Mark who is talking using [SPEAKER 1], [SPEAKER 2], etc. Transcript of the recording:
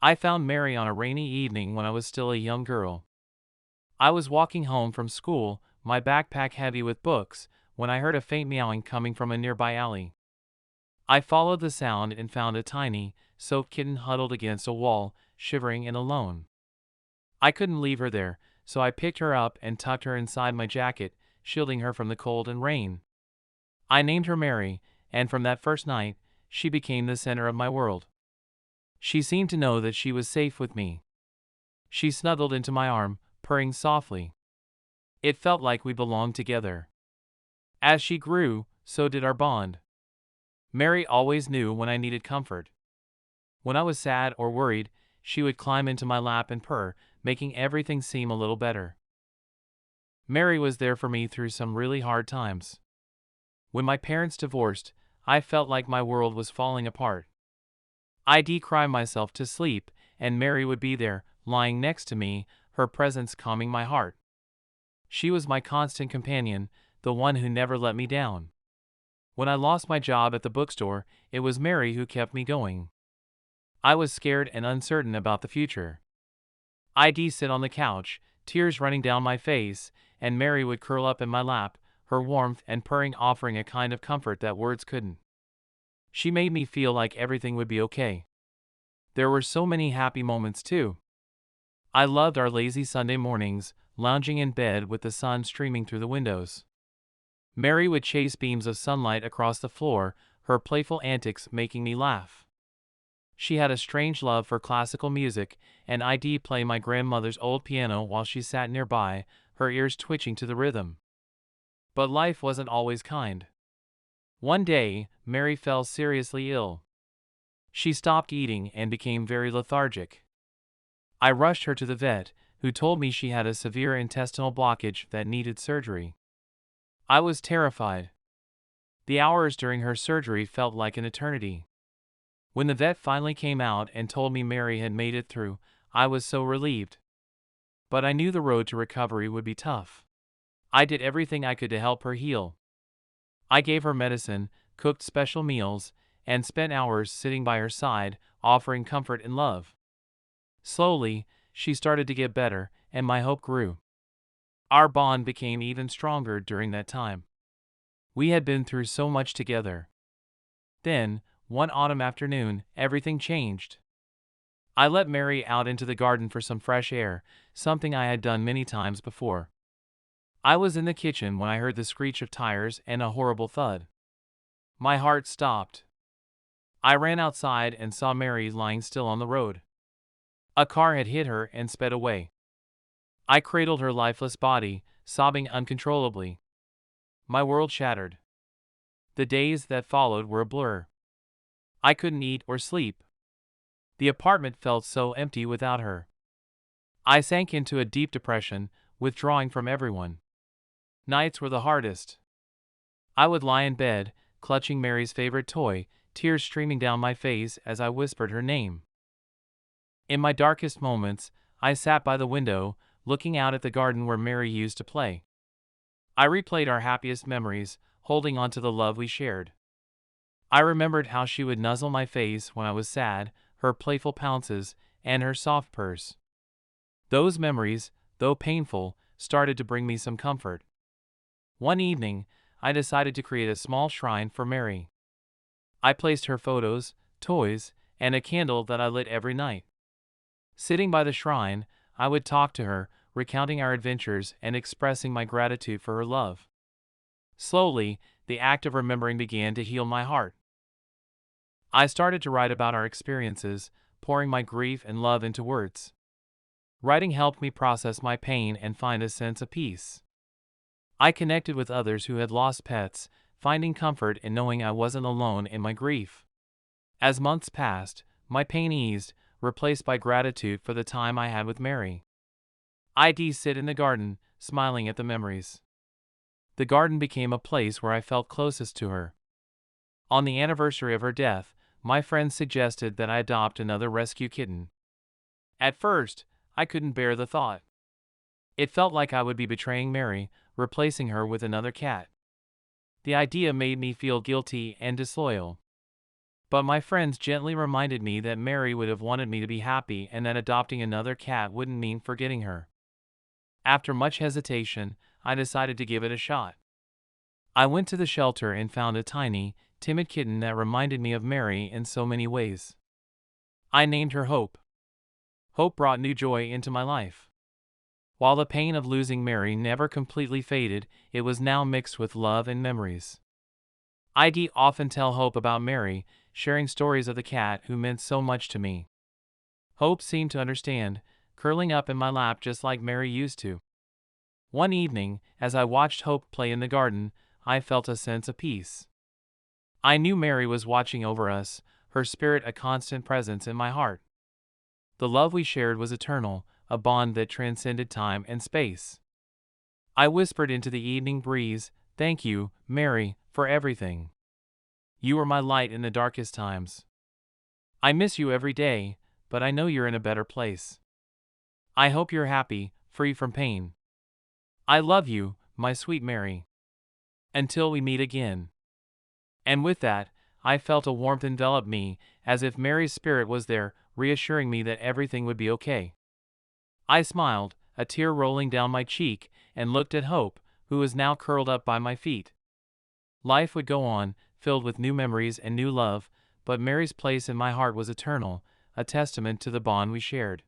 [SPEAKER 1] I found Mary on a rainy evening when I was still a young girl. I was walking home from school, my backpack heavy with books, when I heard a faint meowing coming from a nearby alley. I followed the sound and found a tiny, soaked kitten huddled against a wall, shivering and alone. I couldn't leave her there, so I picked her up and tucked her inside my jacket, shielding her from the cold and rain. I named her Mary, and from that first night, she became the center of my world. She seemed to know that she was safe with me. She snuggled into my arm, purring softly. It felt like we belonged together. As she grew, so did our bond. Mary always knew when I needed comfort. When I was sad or worried, she would climb into my lap and purr, making everything seem a little better. Mary was there for me through some really hard times. When my parents divorced, I felt like my world was falling apart. I'd cry myself to sleep, and Mary would be there, lying next to me, her presence calming my heart. She was my constant companion, the one who never let me down. When I lost my job at the bookstore, it was Mary who kept me going. I was scared and uncertain about the future. I'd sit on the couch, tears running down my face, and Mary would curl up in my lap, her warmth and purring offering a kind of comfort that words couldn't. She made me feel like everything would be okay. There were so many happy moments too. I loved our lazy Sunday mornings, lounging in bed with the sun streaming through the windows. Mary would chase beams of sunlight across the floor, her playful antics making me laugh. She had a strange love for classical music, and I'd play my grandmother's old piano while she sat nearby, her ears twitching to the rhythm. But life wasn't always kind. One day, Mary fell seriously ill. She stopped eating and became very lethargic. I rushed her to the vet, who told me she had a severe intestinal blockage that needed surgery. I was terrified. The hours during her surgery felt like an eternity. When the vet finally came out and told me Mary had made it through, I was so relieved. But I knew the road to recovery would be tough. I did everything I could to help her heal. I gave her medicine, cooked special meals, and spent hours sitting by her side, offering comfort and love. Slowly, she started to get better, and my hope grew. Our bond became even stronger during that time. We had been through so much together. Then, one autumn afternoon, everything changed. I let Mary out into the garden for some fresh air, something I had done many times before. I was in the kitchen when I heard the screech of tires and a horrible thud. My heart stopped. I ran outside and saw Mary lying still on the road. A car had hit her and sped away. I cradled her lifeless body, sobbing uncontrollably. My world shattered. The days that followed were a blur. I couldn't eat or sleep. The apartment felt so empty without her. I sank into a deep depression, withdrawing from everyone. Nights were the hardest. I would lie in bed, clutching Mary's favorite toy, tears streaming down my face as I whispered her name. In my darkest moments, I sat by the window, looking out at the garden where Mary used to play. I replayed our happiest memories, holding on to the love we shared. I remembered how she would nuzzle my face when I was sad, her playful pounces, and her soft purrs. Those memories, though painful, started to bring me some comfort. One evening, I decided to create a small shrine for Mary. I placed her photos, toys, and a candle that I lit every night. Sitting by the shrine, I would talk to her, recounting our adventures and expressing my gratitude for her love. Slowly, the act of remembering began to heal my heart. I started to write about our experiences, pouring my grief and love into words. Writing helped me process my pain and find a sense of peace. I connected with others who had lost pets, finding comfort in knowing I wasn't alone in my grief. As months passed, my pain eased, replaced by gratitude for the time I had with Mary. I'd sit in the garden, smiling at the memories. The garden became a place where I felt closest to her. On the anniversary of her death, my friends suggested that I adopt another rescue kitten. At first, I couldn't bear the thought. It felt like I would be betraying Mary, replacing her with another cat. The idea made me feel guilty and disloyal. But my friends gently reminded me that Mary would have wanted me to be happy and that adopting another cat wouldn't mean forgetting her. After much hesitation, I decided to give it a shot. I went to the shelter and found a tiny, timid kitten that reminded me of Mary in so many ways. I named her Hope. Hope brought new joy into my life. While the pain of losing Mary never completely faded, it was now mixed with love and memories. I'd often tell Hope about Mary, sharing stories of the cat who meant so much to me. Hope seemed to understand, curling up in my lap just like Mary used to. One evening, as I watched Hope play in the garden, I felt a sense of peace. I knew Mary was watching over us, her spirit a constant presence in my heart. The love we shared was eternal, a bond that transcended time and space. I whispered into the evening breeze, "Thank you, Mary, for everything. You were my light in the darkest times. I miss you every day, but I know you're in a better place. I hope you're happy, free from pain. I love you, my sweet Mary. Until we meet again." And with that, I felt a warmth envelop me, as if Mary's spirit was there, reassuring me that everything would be okay. I smiled, a tear rolling down my cheek, and looked at Hope, who was now curled up by my feet. Life would go on, filled with new memories and new love, but Mary's place in my heart was eternal, a testament to the bond we shared.